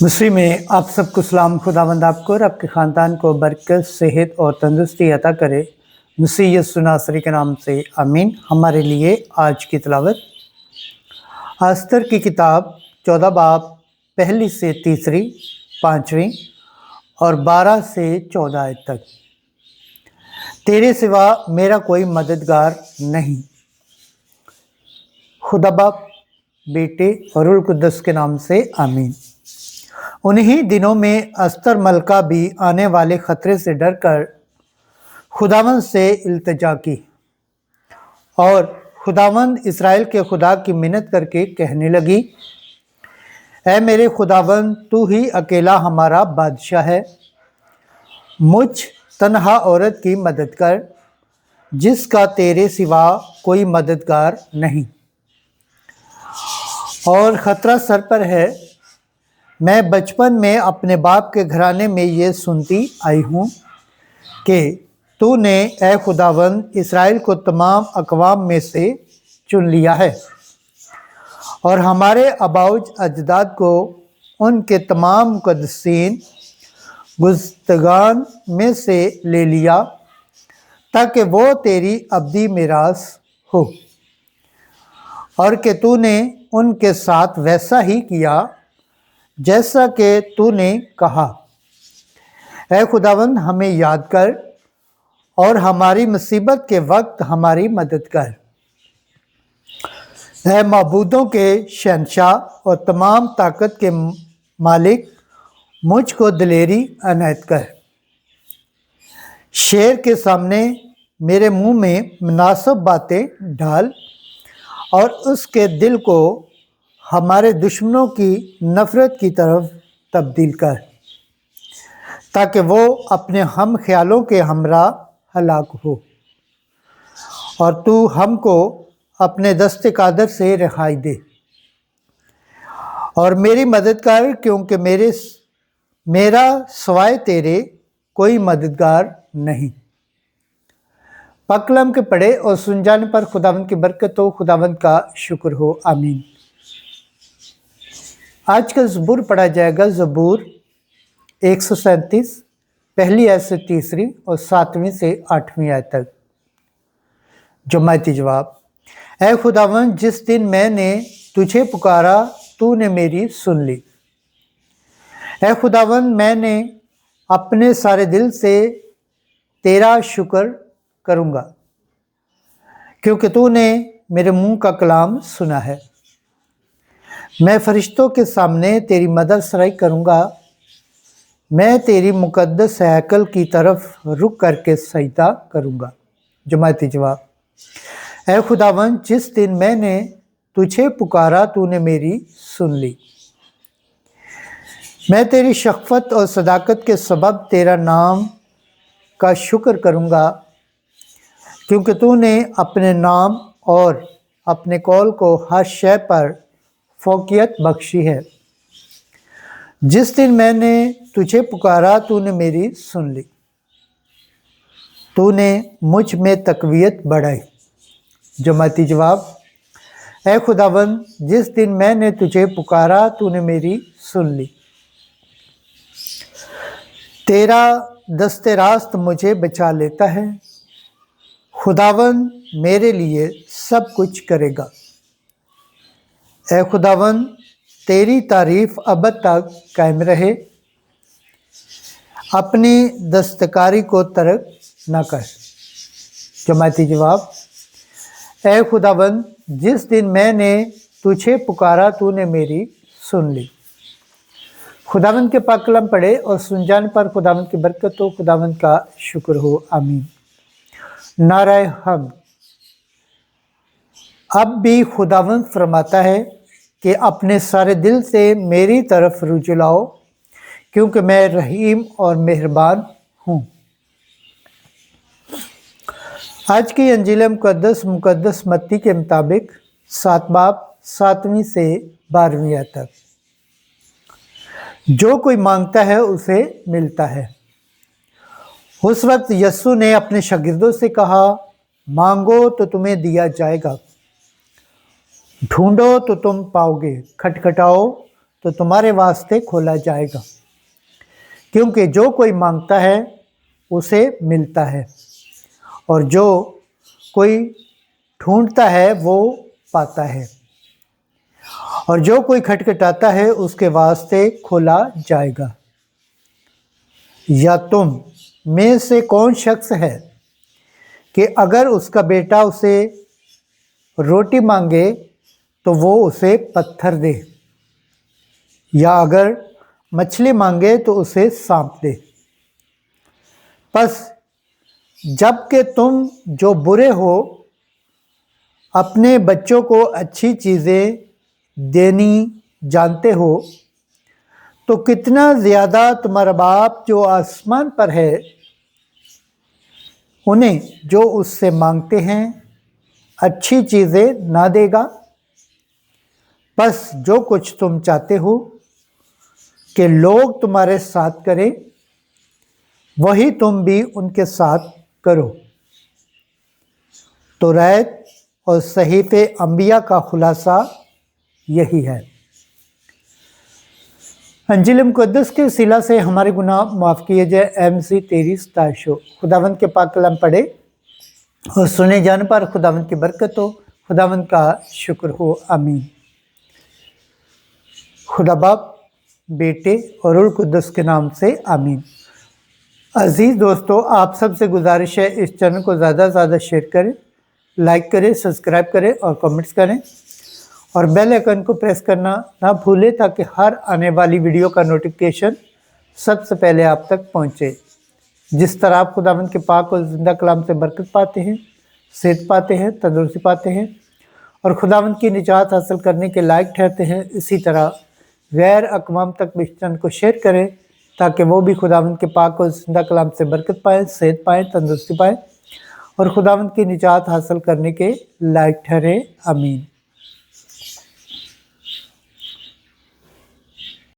मसीह में आप सबको सलाम। खुदावंद आपको और आपके ख़ानदान को बरकत, सेहत और तंदुरुस्ती अता करे। मसीह यीशु नासरी के नाम से आमीन। हमारे लिए आज की तिलावत अस्तर की किताब 14 बाब 1 से 3, 5वीं और 12 से 14 आयत तक। तेरे सिवा मेरा कोई मददगार नहीं। खुदा बाप, बेटे और रूह कुद्दस के नाम से आमीन। उन्हीं दिनों में अस्तर मलका भी आने वाले खतरे से डरकर खुदावंद से इल्तिजा की और खुदावंद इस्राएल के खुदा की मिन्नत करके कहने लगी, ऐ मेरे खुदावंद, तू ही अकेला हमारा बादशाह है। मुझ तन्हा औरत की मदद कर, जिसका तेरे सिवा कोई मददगार नहीं। और ख़तरा सर पर है। मैं बचपन में अपने बाप के घराने में ये सुनती आई हूँ कि तूने ऐ खुदावंद इस्राएल को तमाम अक़वाम में से चुन लिया है और हमारे आबाउज अजदाद को उनके तमाम मुक़द्दसीन गुज़्तगान में से ले लिया, ताकि वो तेरी अब्दी मिरास हो, और कि तूने उनके साथ वैसा ही किया जैसा कि तूने कहा। ऐ खुदावंद, हमें याद कर और हमारी मुसीबत के वक्त हमारी मदद कर। ऐ माबूदों के शहंशाह और तमाम ताकत के मालिक, मुझको दिलेरी अनायत कर। शेर के सामने मेरे मुंह में मुनासिब बातें डाल और उसके दिल को हमारे दुश्मनों की नफ़रत की तरफ तब्दील कर, ताकि वो अपने हम ख्यालों के हमरा हलाक हो। और तू हमको अपने दस्ते कादर से रिहाई दे और मेरी मदद कर, क्योंकि मेरा सवाए तेरे कोई मददगार नहीं। पकलम के पढ़े और सुन जाने पर खुदावंद की बरकत हो, खुदावंद का शुक्र हो। आमीन। आज का ज़बूर पढ़ा जाएगा ज़बूर 137, पहली आयत से 3 और 7वीं से 8वीं आयत तक। जुम्मती जवाब। ऐ खुदावंद, जिस दिन मैंने तुझे पुकारा तूने मेरी सुन ली। ऐ खुदावंद, मैंने अपने सारे दिल से तेरा शुक्र करूँगा, क्योंकि तूने मेरे मुंह का कलाम सुना है। मैं फरिश्तों के सामने तेरी मदद सराई करूँगा। मैं तेरी मुक़द्दस हैकल की तरफ रुक करके सजदा करूँगा। जमाती जवाब। ऐ खुदावंद, जिस दिन मैंने तुझे पुकारा तूने मेरी सुन ली। मैं तेरी शफ़क़त और सदाकत के सबब तेरा नाम का शुक्र करूँगा, क्योंकि तूने अपने नाम और अपने कौल को हर शय पर फ़ौक़ियत बख्शी है। जिस दिन मैंने तुझे पुकारा तूने मेरी सुन ली। तूने मुझ में तक़वियत बढ़ाई। जमाती जवाब। ऐ खुदावंद, जिस दिन मैंने तुझे पुकारा तूने मेरी सुन ली। तेरा दस्ते रास्त मुझे बचा लेता है। खुदावंद मेरे लिए सब कुछ करेगा। ऐ खुदावंद, तेरी तारीफ़ अब तक कायम रहे। अपनी दस्तकारी को तर्क न कर। जमाती जवाब। ऐ खुदावंद, जिस दिन मैंने तुझे पुकारा तूने मेरी सुन ली। खुदावंद के पाक कलाम पढ़े और सुन जाने पर खुदावंद की बरकत हो, खुदावंद का शुक्र हो। आमीन। नाराए हम। अब भी खुदावंद फरमाता है कि अपने सारे दिल से मेरी तरफ रुजू लाओ, क्योंकि मैं रहीम और मेहरबान हूँ। आज की अंजील मुक़द्दस मत्ती के मुताबिक 7 बाब 7वीं से 12वीं आयत तक। जो कोई मांगता है उसे मिलता है। उस वक्त यीशु ने अपने शागिर्दों से कहा, मांगो तो तुम्हें दिया जाएगा, ढूंढो तो तुम पाओगे, खटखटाओ तो तुम्हारे वास्ते खोला जाएगा, क्योंकि जो कोई मांगता है उसे मिलता है, और जो कोई ढूंढता है वो पाता है, और जो कोई खटखटाता है उसके वास्ते खोला जाएगा। या तुम में से कौन शख्स है कि अगर उसका बेटा उसे रोटी मांगे तो वो उसे पत्थर दे, या अगर मछली मांगे तो उसे सांप दे? बस जबकि तुम जो बुरे हो अपने बच्चों को अच्छी चीज़ें देनी जानते हो, तो कितना ज़्यादा तुम्हारा बाप जो आसमान पर है उन्हें जो उससे मांगते हैं अच्छी चीज़ें ना देगा। बस जो कुछ तुम चाहते हो कि लोग तुम्हारे साथ करें, वही तुम भी उनके साथ करो। तौरात और सहीफ़े अंबिया का खुलासा यही है। अंजील मुक़द्दस के सिला से हमारे गुनाह माफ़ किए जाए। MC 23 खुदावंद के पाक कलाम पढ़े और सुने जाने पर खुदावंद की बरकत हो, खुदावंद का शुक्र हो, आमीन। खुदा बाप, बेटे और रूह कुद्दस के नाम से आमीन। अजीज़ दोस्तों, आप सबसे गुजारिश है इस चैनल को ज़्यादा से ज़्यादा शेयर करें, लाइक करें, सब्सक्राइब करें और कमेंट्स करें, और बेल आइकन को प्रेस करना ना भूलें ताकि हर आने वाली वीडियो का नोटिफिकेशन सबसे पहले आप तक पहुंचे। जिस तरह आप खुदावंद के पाक और ज़िंदा कलाम से बरकत पाते हैं, सेहत पाते हैं, तंदुरुस्ती पाते हैं और खुदावंद की निजात हासिल करने के लायक ठहरते हैं, इसी तरह गैर अक़वाम तक भी इस चैनल को शेयर करें ताकि वो भी खुदावंद के पाक और ज़िंदा कलाम से बरकत पाएँ, सेहत पाएँ, तंदुरुस्ती पाएँ और खुदावंद की निजात हासिल करने के लायक ठहरे। आमीन।